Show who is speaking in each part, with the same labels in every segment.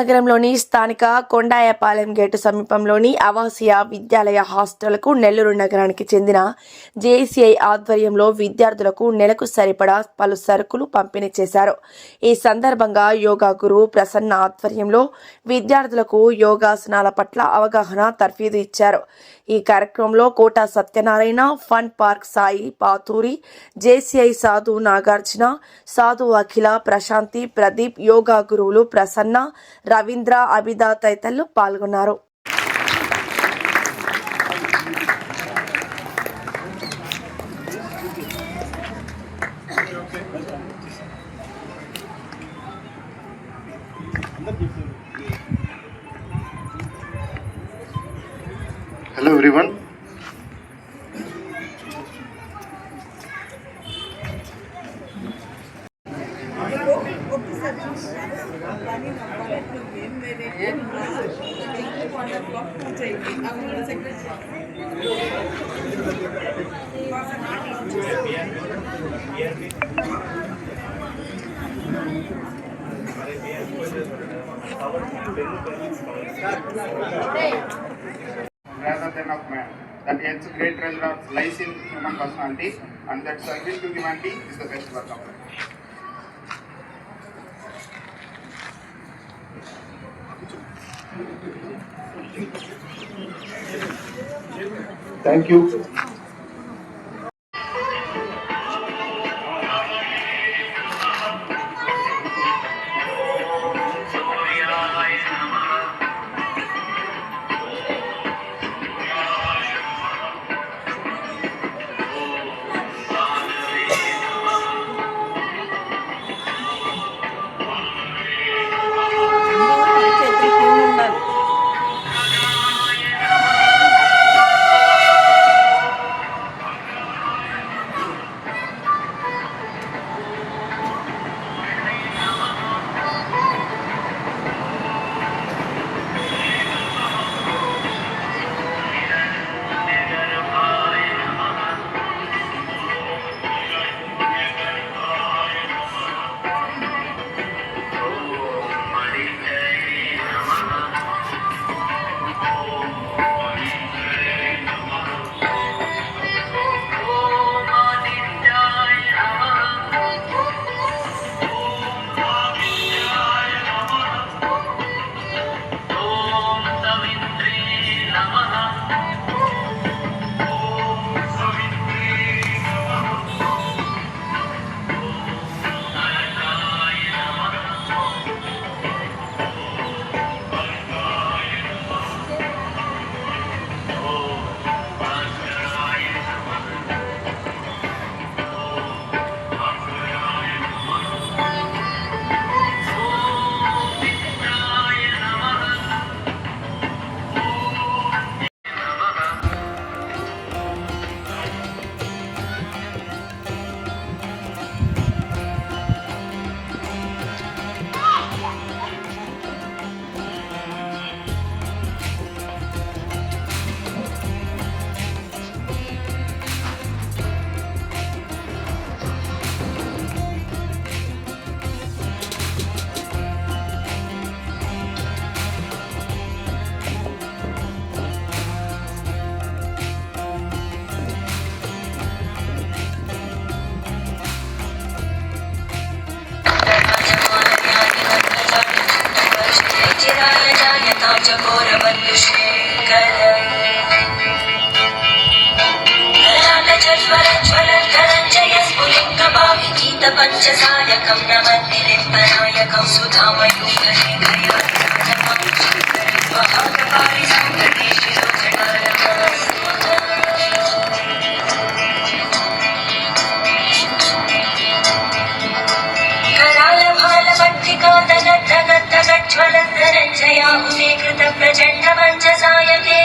Speaker 1: నగరంలోని స్థానిక కొండాయపాలెం గేటు సమీపంలోని ఆవాసీయ విద్యాలయ హాస్టల్కు నెల్లూరు నగరానికి చెందిన జేసీఐ ఆధ్వర్యంలో విద్యార్థులకు నెలకు సరిపడా పలు సరుకులు పంపిణీ చేశారు. ఈ సందర్భంగా యోగా గురువు ప్రసన్న ఆధ్వర్యంలో విద్యార్థులకు యోగాసనాల పట్ల అవగాహన తర్ఫీదు ఇచ్చారు. ఈ కార్యక్రమంలో Kota Satyanarayana, fun park Sai, Pathuri, JCI Sadhu Nagarjuna, సాధు అఖిల, ప్రశాంతి, ప్రదీప్, యోగా గురువులు ప్రసన్న, రవీంద్ర, అభిదా తదితరులు పాల్గొన్నారు.
Speaker 2: Hello everyone. Rather than of man, that hence great treasure lies in human personality, and that service to humanity is the best work of life. Thank you.
Speaker 3: పంచసాయకం నమన్నిరింపనాయకం కృత ప్రచండ పంచసాయకే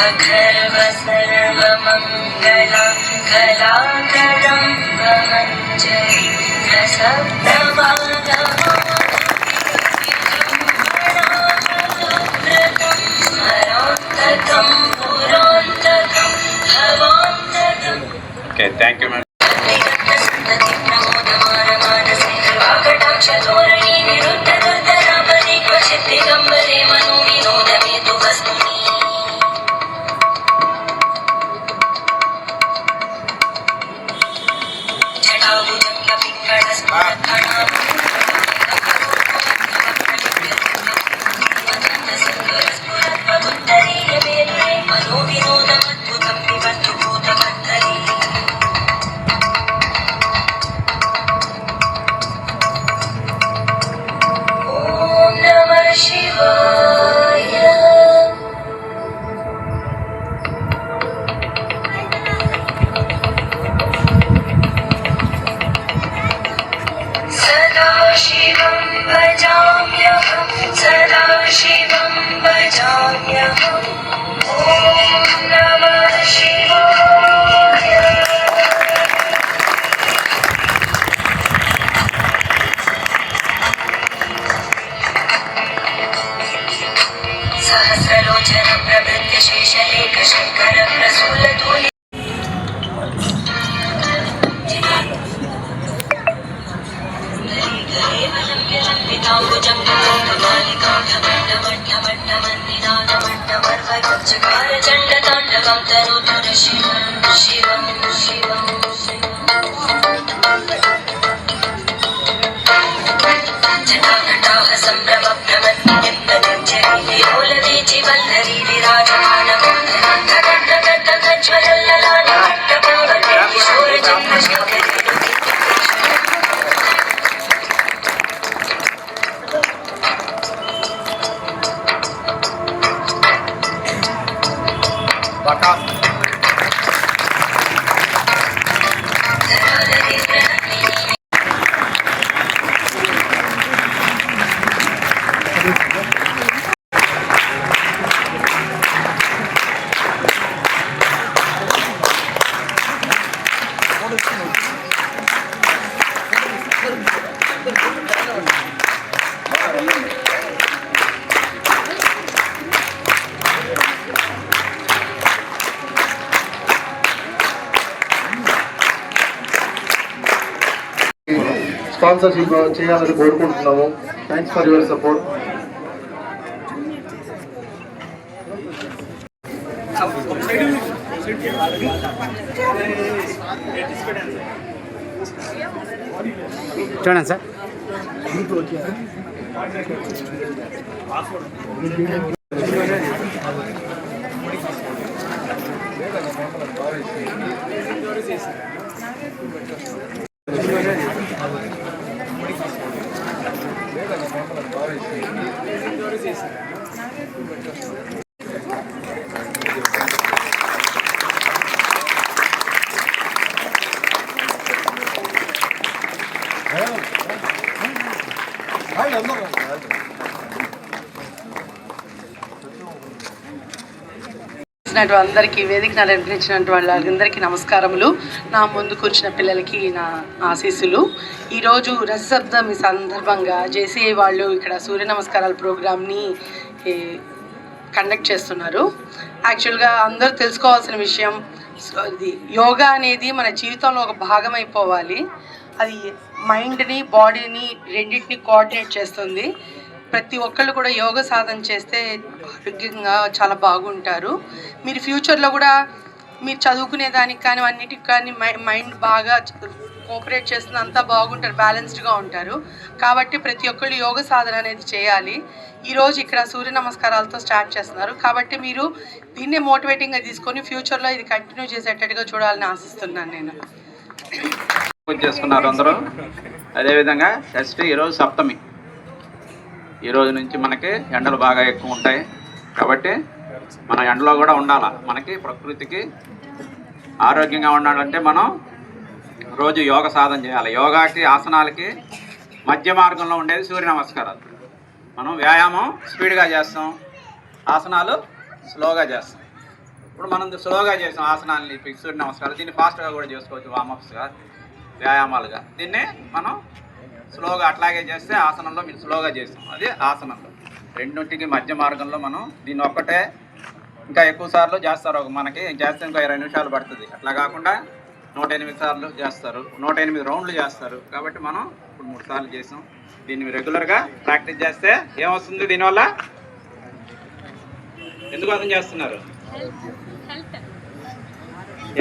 Speaker 3: अखर्व सर्वमङ्गला कलाकदम्बमञ्जरी प्रसप्तमानव्रतं स्मरान्तकं पुरान्तकं भवान्तकम्.
Speaker 4: Okay, thank you, ma'am.
Speaker 3: कटाक्षधोरणी निरुद्ध दुर्धरापदि क्वचित् दिगम्बरे मनो विनोदमेतु वस्तुनि. मनो विनोदमद्भुतं विबद्धु भूतमन्तरे. शिवाय सदा शिवं भजाम्यहं सदा शिवं भजाम्यहम्. ॐ नमः शिवाय. सहस्रलोचन प्रवृत्य शेषलेख शङ्कर प्रसूलधूलि. चण्डताण्डवं तनोतुर शिवं शिवं शिवं जटाघटाः सम्भ्रमभ्रमन्निपतञ्जलि विलोलवीचि वल्लरी विराजमानमोदरज्ज्वलल्ललाटपावने किशोरचन्द्रशेखरी.
Speaker 5: స్పాన్సర్షిప్ చేయాలని కోరుకుంటున్నాము. Thanks for your support.
Speaker 6: చూడండి సార్.
Speaker 7: అందరికీ వేదిక అలంకరించినటువంటి వాళ్ళందరికీ నమస్కారములు. నా ముందు కూర్చున్న పిల్లలకి నా ఆశీస్సులు. ఈరోజు రసశబ్దం సందర్భంగా జేసీఐ వాళ్ళు ఇక్కడ సూర్య నమస్కారాల ప్రోగ్రామ్ని కండక్ట్ చేస్తున్నారు. యాక్చువల్గా అందరూ తెలుసుకోవాల్సిన విషయం, ఇది యోగా అనేది మన జీవితంలో ఒక భాగం అయిపోవాలి. అది మైండ్ని బాడీని రెండింటిని కోఆర్డినేట్ చేస్తుంది. ప్రతి ఒక్కళ్ళు కూడా యోగ సాధన చేస్తే ఆరోగ్యంగా చాలా బాగుంటారు. మీరు ఫ్యూచర్లో కూడా మీరు చదువుకునే దానికి కానీ అన్నిటికి కానీ మైండ్ బాగా కోఆపరేట్ చేస్తుంది, అంతా బాగుంటారు, బ్యాలెన్స్డ్గా ఉంటారు. కాబట్టి ప్రతి ఒక్కళ్ళు యోగ సాధన అనేది చేయాలి. ఈరోజు ఇక్కడ సూర్య నమస్కారాలతో స్టార్ట్ చేస్తున్నారు. కాబట్టి మీరు దీన్నే మోటివేటింగ్గా తీసుకొని ఫ్యూచర్లో ఇది కంటిన్యూ చేసేటట్టుగా చూడాలని ఆశిస్తున్నాను నేను.
Speaker 4: చేసుకున్నారు అందరూ. అదేవిధంగా షష్ఠి, ఈరోజు సప్తమి. ఈరోజు నుంచి మనకి ఎండలు బాగా ఎక్కువ ఉంటాయి కాబట్టి మనం ఎండలో కూడా ఉండాలి. మనకి ప్రకృతికి ఆరోగ్యంగా ఉండాలంటే మనం రోజు యోగ సాధన చేయాలి. యోగాకి ఆసనాలకి మధ్య మార్గంలో ఉండేది సూర్య నమస్కారాలు. మనం వ్యాయామం స్పీడ్గా చేస్తాం, ఆసనాలు స్లోగా చేస్తాం. ఇప్పుడు మనం స్లోగా చేసాం ఆసనాలని, సూర్య నమస్కారాలు. దీన్ని ఫాస్ట్గా కూడా చేసుకోవచ్చు, వామప్స్గా, వ్యాయామాలుగా. దీన్నే మనం స్లోగా అట్లాగే చేస్తే ఆసనంలో మీరు స్లోగా చేస్తాం. అది ఆసనంలో రెండింటికి మధ్య మార్గంలో మనం దీన్ని ఒక్కటే ఇంకా ఎక్కువ సార్లు చేస్తారు. మనకి చేస్తే ఇంకా 20 నిమిషాలు పడుతుంది. అట్లా కాకుండా 108 సార్లు చేస్తారు, 108 రౌండ్లు చేస్తారు. కాబట్టి మనం ఇప్పుడు 3 సార్లు చేసాం. దీన్ని రెగ్యులర్గా ప్రాక్టీస్ చేస్తే ఏమొస్తుంది దీనివల్ల? ఎందుకోసం చేస్తున్నారు?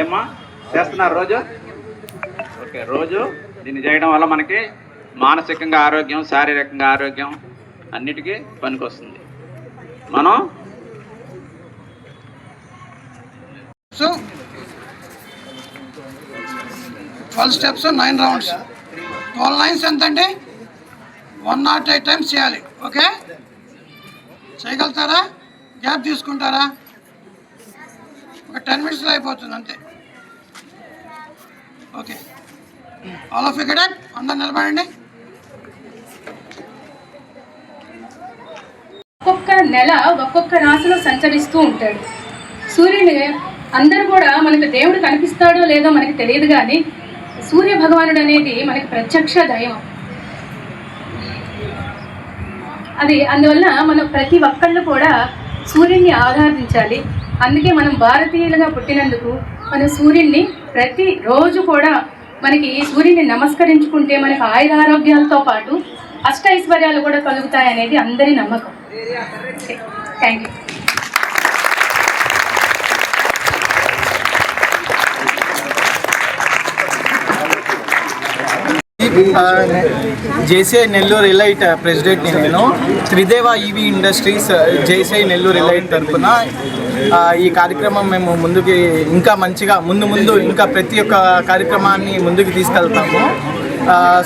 Speaker 4: ఏమ్మా చేస్తున్నారు రోజు? ఓకే, రోజు దీన్ని చేయడం వల్ల మనకి మానసికంగా ఆరోగ్యం, శారీరకంగా ఆరోగ్యం అన్నిటికీ పనికొస్తుంది. మనం
Speaker 8: 12 స్టెప్స్ 9 రౌండ్స్. 12 లైన్స్ ఎంత అండి? 108 టైమ్స్ చేయాలి. ఓకే, చేయగలుగుతారా? గ్యాప్ తీసుకుంటారా? ఒక 10 మినిట్స్లో అయిపోతుంది అంతే. Okay, all of you get it. అందరు నిలబడండి.
Speaker 9: ఒక్కొక్క నెల ఒక్కొక్క రాశిలో సంచరిస్తూ ఉంటాడు సూర్యుని. అందరూ కూడా మనకు దేవుడు కనిపిస్తాడో లేదో మనకి తెలియదు, కానీ సూర్య భగవానుడు అనేది మనకి ప్రత్యక్ష దైవం. అది అందువల్ల మనం ప్రతి ఒక్కళ్ళు కూడా సూర్యుడిని ఆరాధించాలి. అందుకే మనం భారతీయులుగా పుట్టినందుకు మన సూర్యుడిని ప్రతిరోజు కూడా మనకి సూర్యుడిని నమస్కరించుకుంటే మనకు ఆయురారోగ్యాలతో పాటు అష్టైశ్వర్యాలు కూడా కలుగుతాయనేది అందరి నమ్మకం. Thank you.
Speaker 10: JCI Nellore elite ప్రెసిడెంట్ని నేను. Trideva EV industries JCI Nellore elite తరఫున ఈ కార్యక్రమం మేము ముందుకి ఇంకా మంచిగా ముందు ఇంకా ప్రతి ఒక్క కార్యక్రమాన్ని ముందుకు తీసుకెళ్తాము.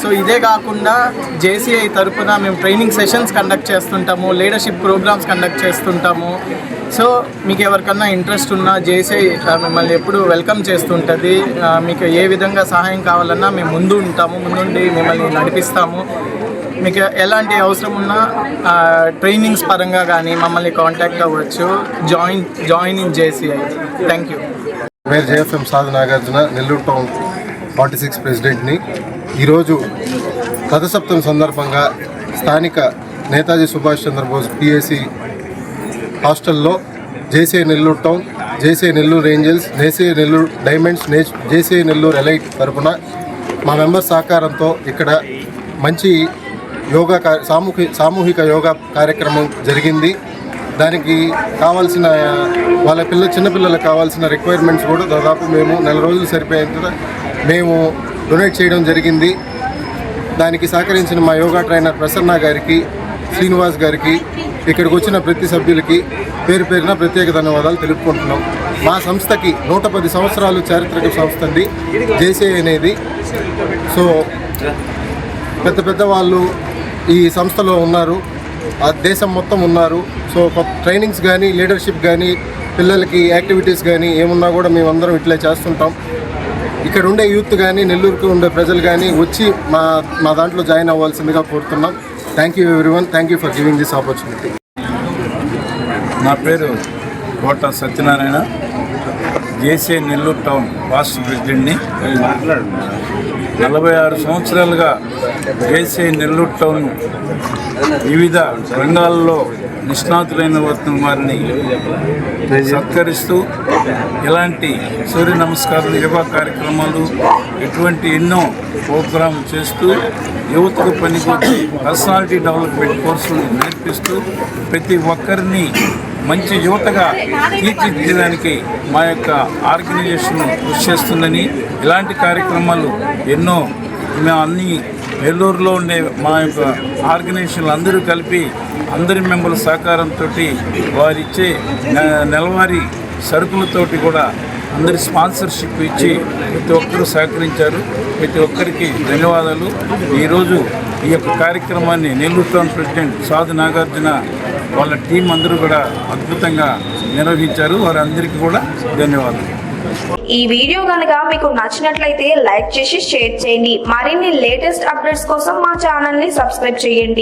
Speaker 10: సో ఇదే కాకుండా జేసీఐ తరఫున మేము ట్రైనింగ్ సెషన్స్ కండక్ట్ చేస్తుంటాము, లీడర్షిప్ ప్రోగ్రామ్స్ కండక్ట్ చేస్తుంటాము. సో మీకు ఎవరికన్నా ఇంట్రెస్ట్ ఉన్నా జేసీఐ మిమ్మల్ని ఎప్పుడు వెల్కమ్ చేస్తుంటుంది. మీకు ఏ విధంగా సహాయం కావాలన్నా మేము ముందుండి మిమ్మల్ని నడిపిస్తాము. మీకు ఎలాంటి అవసరం ఉన్నా ట్రైనింగ్స్ పరంగా కానీ మమ్మల్ని కాంటాక్ట్ అవ్వచ్చు. Join in JCI. Thank you.
Speaker 5: పేరు జేఎఫ్ఎం సాధు నాగార్జున, నెల్లూరు టౌన్ 46 ప్రెసిడెంట్ని. ఈరోజు రథసప్తమి సందర్భంగా స్థానిక నేతాజీ సుభాష్ చంద్రబోస్ పిఎస్సి హాస్టల్లో JCI Nellore town, JCI Nellore angels, JCI Nellore diamonds, JCI Nellore elite తరఫున మా మెంబర్స్ సహకారంతో ఇక్కడ మంచి యోగా సామూహిక యోగా కార్యక్రమం జరిగింది. దానికి కావాల్సిన వాళ్ళ చిన్నపిల్లలకు కావాల్సిన రిక్వైర్మెంట్స్ కూడా దాదాపు మేము 4 రోజులు సరిపోయేంత మేము డొనేట్ చేయడం జరిగింది. దానికి సహకరించిన మా యోగా ట్రైనర్ ప్రసన్న గారికి, శ్రీనివాస్ గారికి, ఇక్కడికి వచ్చిన ప్రతి సభ్యులకి పేరున ప్రత్యేక ధన్యవాదాలు తెలుపుకుంటున్నాం. మా సంస్థకి 110 సంవత్సరాలు చారిత్రక సంస్థ అండి జేసీఐ అనేది. సో పెద్ద వాళ్ళు ఈ సంస్థలో ఉన్నారు, ఆ దేశం మొత్తం ఉన్నారు. సో ట్రైనింగ్స్ కానీ, లీడర్షిప్ కానీ, పిల్లలకి యాక్టివిటీస్ కానీ ఏమున్నా కూడా మేమందరం ఇట్లా చేస్తుంటాం. ఇక్కడ ఉండే యూత్ కానీ, నెల్లూరుకు ఉండే ప్రజలు కానీ వచ్చి మా దాంట్లో జాయిన్ అవ్వాల్సిందిగా కోరుతున్నాం. Thank you everyone. Thank you for giving this opportunity.
Speaker 11: నా పేరు Kota Satyanarayana, JCI Nellore town past ప్రెసిడెంట్ని. 46 సంవత్సరాలుగా జేసీఐ నెల్లూరు టౌన్ వివిధ రంగాల్లో నిష్ణాతులైన వారిని సత్కరిస్తూ ఇలాంటి సూర్య నమస్కారాలు, యోగా కార్యక్రమాలు, ఇటువంటి ఎన్నో ప్రోగ్రాం చేస్తూ యువతకు పనికొచ్చి పర్సనాలిటీ డెవలప్మెంట్ కోర్సులు నేర్పిస్తూ ప్రతి ఒక్కరిని మంచి యువతగా తీర్చిదిద్దడానికి మా యొక్క ఆర్గనైజేషన్ కృషి చేస్తుందని, ఇలాంటి కార్యక్రమాలు ఎన్నో మేము అన్ని నెల్లూరులో ఉండే మా యొక్క ఆర్గనైజేషన్లు అందరూ కలిపి అందరి మెంబర్ల సహకారంతో వారిచ్చే నెలవారీ సరుకులతోటి కూడా అందరి స్పాన్సర్షిప్ ఇచ్చి ప్రతి ఒక్కరూ సహకరించారు. ప్రతి ఒక్కరికి ధన్యవాదాలు. ఈరోజు ఈ యొక్క కార్యక్రమాన్ని నెల్లూరు టౌన్ ప్రెసిడెంట్ సాధు నాగార్జున వాళ్ళ టీం అందరూ కూడా అద్భుతంగా నిర్వహించారు. వారందరికీ కూడా ధన్యవాదాలు.
Speaker 12: ఈ వీడియో కనుక మీకు నచ్చినట్లయితే లైక్ చేసి షేర్ చేయండి. మరిన్ని లేటెస్ట్ అప్డేట్స్ కోసం మా ఛానల్ ని సబ్స్క్రైబ్ చేయండి.